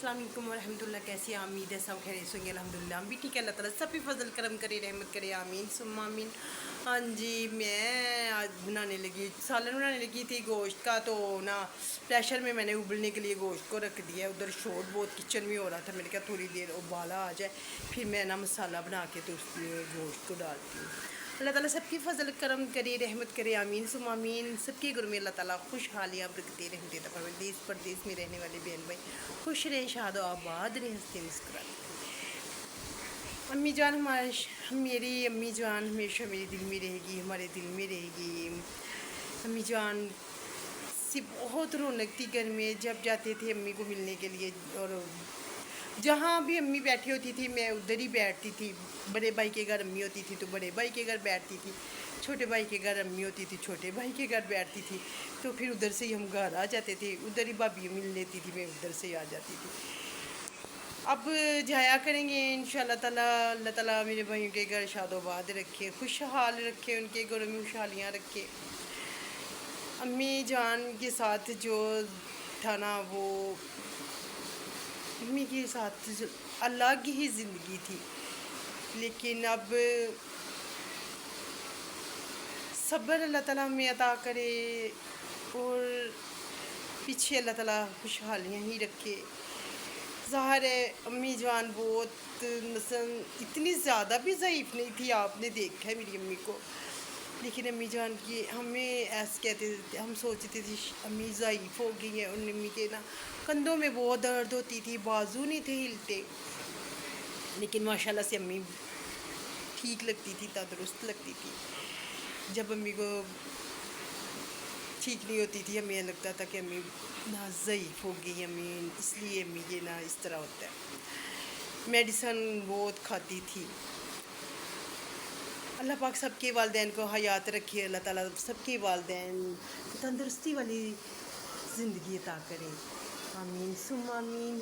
अस्सलाम वालेकुम वरहमतुल्लाह। कैसी हैं? उम्मीद है सब खैरियत से होंगे। अल्हम्दुलिल्लाह हम भी ठीक है। अल्लाह ताला सब पे फजल करम करे, रहमत करे, आमीन सुम्मा आमीन। हाँ जी, मैं आज बनाने लगी, सालन बनाने लगी थी गोश्त का। तो ना प्रेशर में मैंने उबलने के लिए गोश्त को रख दिया। उधर शोर बहुत किचन में हो रहा था। मैंने कहा थोड़ी देर उबाला आ जाए, फिर मैं ना मसाला बना के तो उसमें गोश्त को डालती हूँ। अल्लाह ताला सबकी फजल करम करे, रहमत करे, आमीन सुम आमीन। सबके घर में अल्लाह ताला खुशहालियाँ बरकतें रहमतें अता फरमाए। देश परदेश में रहने वाले बहन भाई खुश रहें, शाद आबाद रहें, हंसते मुस्कुराते। अम्मी जान हमारे, मेरी अम्मी जान हमेशा मेरे दिल में रहेगी, हमारे दिल में रहेगी। अम्मी जान से बहुत रौनक थी घर में। जब जाते थे अम्मी को मिलने के लिए, और जहाँ भी अम्मी बैठी होती थी मैं उधर ही बैठती थी। बड़े भाई के घर अम्मी होती थी तो बड़े भाई के घर बैठती थी, छोटे भाई के घर अम्मी होती थी, छोटे भाई के घर बैठती थी। तो फिर उधर से ही हम घर आ जाते थे, उधर ही भाभी मिल लेती थी, मैं उधर से ही आ जाती थी। अब जाया करेंगे इंशाल्लाह ताला। अल्लाह ताला मेरे भाइयों के घर शादोबाद रखे, खुशहाल रखे, उनके घरों में खुशहालियाँ रखे। अम्मी जान के साथ जो था ना, वो अम्मी के साथ अलग ही ज़िंदगी थी। लेकिन अब सब्र अल्लाह ताला हमें अता करे, और पीछे अल्लाह ताला खुशहालियाँ ही रखे। ज़ाहिर है अम्मी जान बहुत मसलन इतनी ज़्यादा भी ज़ईफ़ नहीं थी, आपने देखा है मेरी अम्मी को। लेकिन अम्मी जान की हमें ऐसे कहते थे, हम सोचते थे अम्मी ज़ईफ़ हो गई है। उन अम्मी के ना कंधों में बहुत दर्द होती थी, बाजू नहीं थे हिलते। लेकिन माशाल्लाह से अम्मी ठीक लगती थी, तंदुरुस्त लगती थी। जब अम्मी को ठीक नहीं होती थी, हमें लगता था कि अम्मी ना ज़ईफ़ हो गई, अम्मी इसलिए अम्मी ये ना इस तरह होता है। मेडिसन बहुत खाती थी। अल्लाह पाक सबके वालदैन को हयात रखे। अल्लाह ताला सबके वालदैन तंदुरुस्ती वाली ज़िंदगी अता करे, आमीन सुम आमीन।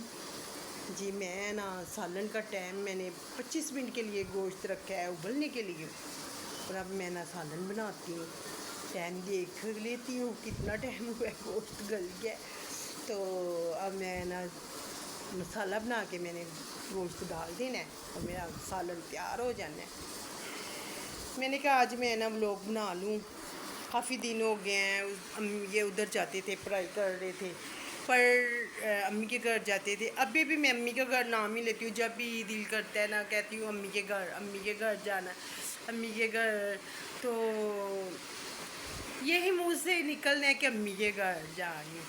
जी मैं ना सालन का टाइम मैंने 25 मिनट के लिए गोश्त रखा है उबलने के लिए, और अब मैं ना सालन बनाती हूँ। टाइम देख लेती हूँ कितना टाइम हुआ है, गोश्त गल गया। तो अब मैं ना मसाला बना के मैंने गोश्त डाल देना है और मेरा सालन तैयार हो जाना है। मैंने कहा आज मैं ना व्लॉग बना लूँ, काफ़ी दिन हो गए हैं। ये उधर जाते थे, पढ़ाई कर रहे थे, पर अम्मी के घर जाते थे। अभी भी मैं अम्मी का घर नाम ही लेती हूँ। जब भी दिल करता है ना कहती हूँ अम्मी के घर, अम्मी के घर जाना, अम्मी के घर। तो यही मुँह से निकलना है कि अम्मी के घर जा रही हूँ,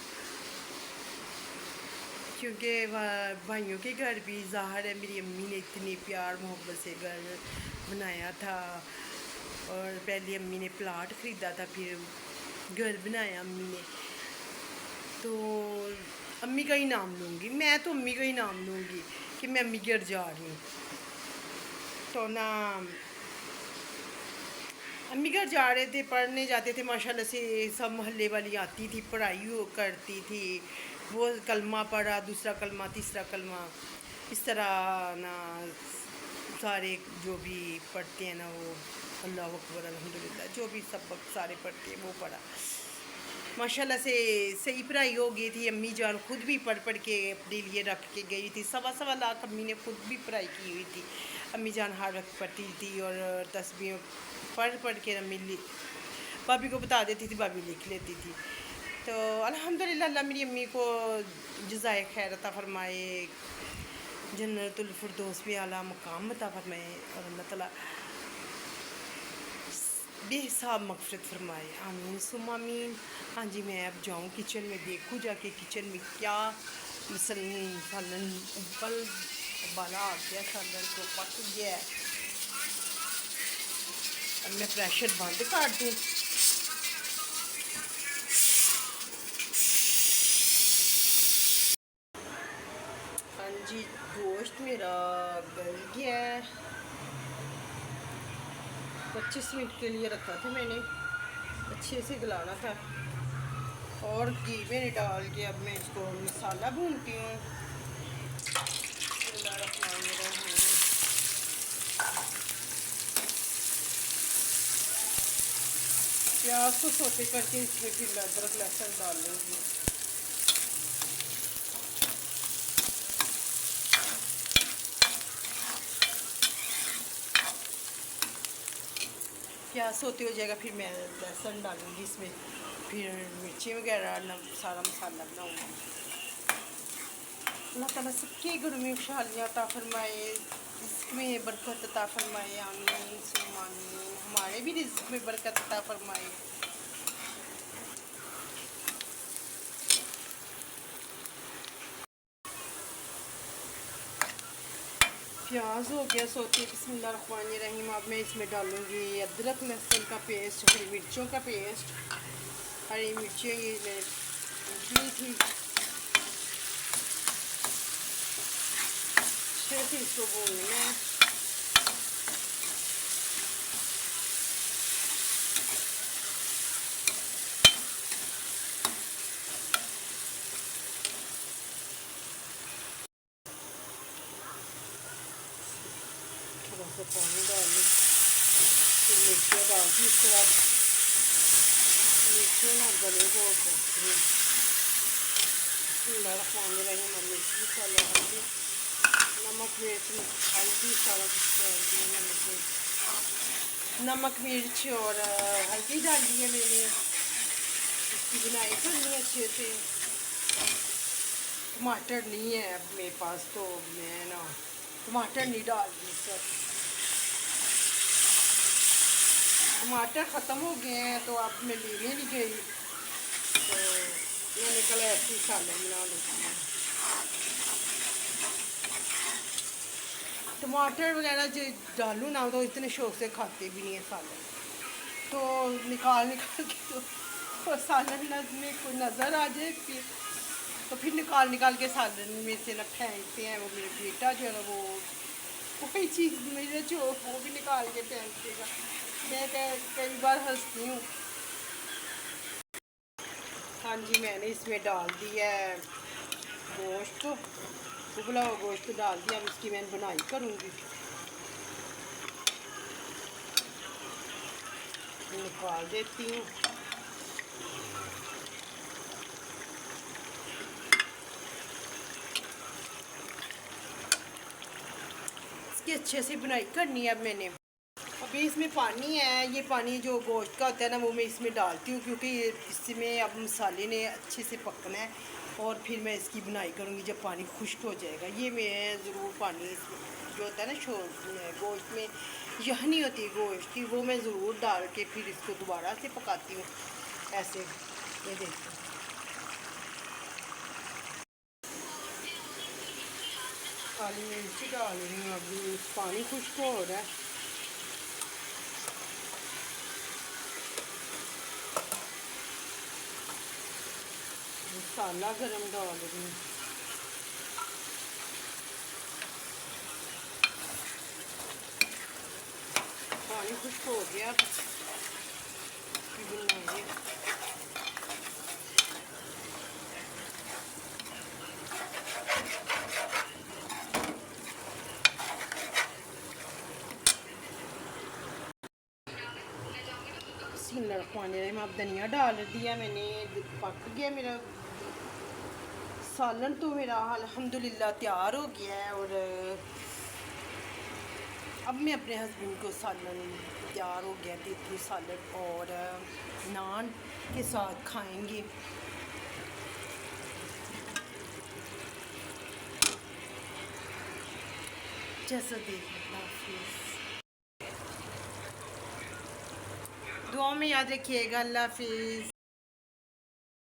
क्योंकि भाइयों के घर भी ज़ाहिर है मेरी अम्मी ने इतनी प्यार मोहब्बत से घर बनाया था। और पहले अम्मी ने प्लाट ख़रीदा था, फिर घर बनाया अम्मी ने। तो अम्मी का ही नाम लूँगी मैं, तो अम्मी का ही नाम लूँगी कि मैं अम्मी के घर जा रही हूँ। तो ना अम्मी घर जा रहे थे, पढ़ने जाते थे। माशाल्लाह से सब मोहल्ले वाली आती थी, पढ़ाई वो करती थी। वो कलमा पढ़ा, दूसरा कलमा, तीसरा कलमा, इस तरह ना सारे जो भी पढ़ते हैं ना वो अल्लाह अकबर अल्हम्दुलिल्लाह, जो भी सबक सारे पढ़ते हैं वो पढ़ा। माशाल्लाह से सही पढ़ाई हो गई थी। अम्मी जान खुद भी पढ़ पढ़ के अपने लिए रख के गई थी। 1.25 लाख अम्मी ने खुद भी पढ़ाई की हुई थी। अम्मी जान हर वक्त पढ़ती थी और तस्बीह पढ़ पढ़ के अम्मी भाभी को बता देती थी, भाभी लिख लेती थी। तो अल्हम्दुलिल्लाह अल्लाह मेरी अम्मी को जज़ाए खैर अता फरमाए, जन्नतुल फिरदौस में आला मकाम अता फरमाए, और अल्लाह ताला बेहिसाब मग़फ़िरत फरमाए, आमीन सुम आमीन। हाँ जी मैं अब जाऊँ किचन में, देखूँ जाके किचन में क्या सालन उबाला आ गया, सालन तो पक गया है। अब मैं प्रेशर बंद कर दूँ। हाँ जी गोश्त मेरा गल गया है। 25 मिनट के लिए रखा था मैंने, अच्छे से गलाना था। और घी मैंने डाल के अब मैं इसको मसाला भूनती हूँ। प्याज को सोते करके इसमें फिर अदरक लहसुन डाल लूँगी। प्याज सोते हो जाएगा, फिर मैं लहसुन डालूँगी इसमें, फिर मिर्ची वगैरह सारा मसाला बनाऊँगी। अल्लाह ताला सबके घरों में खुशहालियाँ अता फरमाए, रिज़्क़ में बरकत अता फरमाए, आमीन सुम्मा आमीन। हमारे भी रिज़्क़ में बरकत अता फरमाए। प्याज हो गया सोते, बिस्मिल्लाहिर्रहमानिर्रहीम। अब मैं इसमें डालूँगी अदरक लहसुन का पेस्ट, हरी मिर्चों का पेस्ट। हरी मिर्चियाँ ये मैं ली थी, अच्छे से इसको भूनना है। थोड़ा सा पानी डाल ली, फिर मिर्चियाँ डाल दी। इसके बाद मिर्चियाँ ना गले को भूनती हूँ। बिस्मिल्लाहिर्रहमानिर्रहीम। मिर्च मसाला हल्दी नमक मिर्च हल्दी सारा कुछ डाल दिया मैंने। नमक मिर्च और हल्दी डाल दी है मैंने। इसकी बुनाई करनी है अच्छे से। टमाटर नहीं है अब मेरे पास, तो मैं ना टमाटर नहीं डाल दी सर। टमाटर ख़त्म हो गए हैं तो अब मैं लेने नहीं गई, तो मैंने कल ऐसी सालन बना लेती हूँ। टमाटर वगैरह जो डालूँ ना तो इतने शौक से खाते भी नहीं है सालन, तो निकाल के तो सालन में कोई नज़र आ जाए फिर, तो फिर निकाल के सालन में से ना फेंकते हैं। वो मेरा बेटा जो है ना वो कोई चीज़ मेरे जो वो भी निकाल के फेंक देगा। मैं कई बार हंसती हूँ। हाँ जी, मैंने इसमें डाल दिया है गोश्त, उबला हुआ गोश्त डाल दिया। अब इसकी मैं बुनाई करूँगी। निकाल देती हूँ। इसकी अच्छे से बुनाई करनी है अब मैंने। अभी इसमें पानी है, ये पानी जो गोश्त का होता है ना वो मैं इसमें डालती हूँ, क्योंकि इसमें अब मसाले ने अच्छे से पकना है और फिर मैं इसकी बुनाई करूँगी जब पानी खुश्क हो जाएगा। ये मैं ज़रूर पानी जो होता है ना गोश्त में यखनी होती है गोश्त की, वो मैं ज़रूर डाल के फिर इसको दोबारा से पकाती हूँ ऐसे। ये देखिए काली मिर्ची डाल रही हूँ। अभी पानी खुश्क हो रहा है। मसाला गरम डाल रही हूँ। पानी खुश्क हो गया, बनाइए। अब धनिया डाल दिया मैंने, पक गया मेरा सालन। तो मेरा अल्हम्दुलिल्लाह तैयार हो गया है। और अब मैं अपने हस्बैंड को सालन तैयार हो गया देती हूँ, सालन और नान के साथ खाएंगे। जैसा देखना, दुआ में याद रखिएगा। अल्लाह हाफिज़।